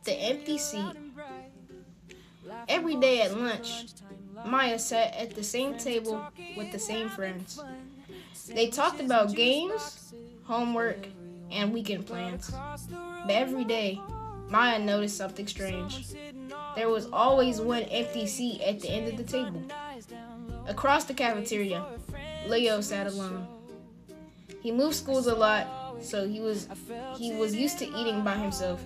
The empty seat. Every day at lunch, Maya sat at the same table with the same friends. They talked about games, homework, and weekend plans. But every day, Maya noticed something strange. There was always one empty seat at the end of the table. Across the cafeteria, Leo sat alone. He moved schools a lot, so he was used to eating by himself.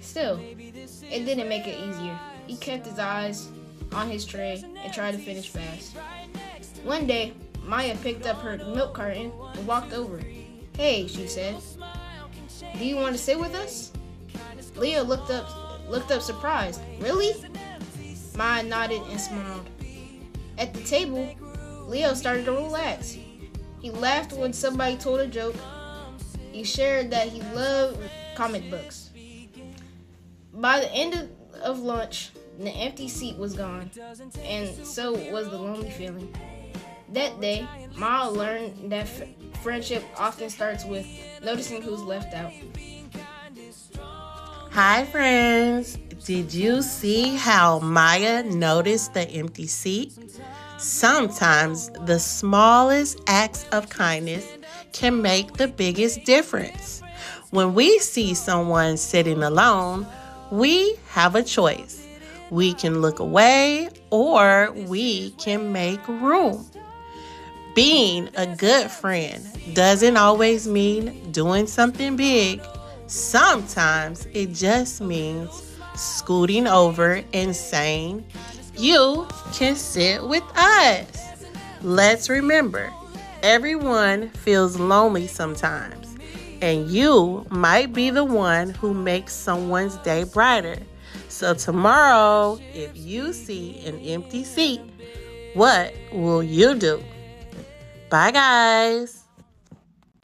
Still, it didn't make it easier. He kept his eyes on his tray and tried to finish fast. One day, Maya picked up her milk carton and walked over. "Hey," she said. "Do you want to sit with us?" Leo looked up surprised. "Really?" Maya nodded and smiled. At the table, Leo started to relax. He laughed when somebody told a joke. He shared that he loved comic books. By the end of lunch, the empty seat was gone, and so was the lonely feeling. That day, Maya learned that friendship often starts with noticing who's left out. Hi, friends. Did you see how Maya noticed the empty seat? Sometimes the smallest acts of kindness can make the biggest difference. When we see someone sitting alone, we have a choice. We can look away or we can make room. Being a good friend doesn't always mean doing something big. Sometimes it just means scooting over and saying, "You can sit with us." Let's remember, everyone feels lonely sometimes, and you might be the one who makes someone's day brighter. So tomorrow, if you see an empty seat, what will you do? Bye, guys.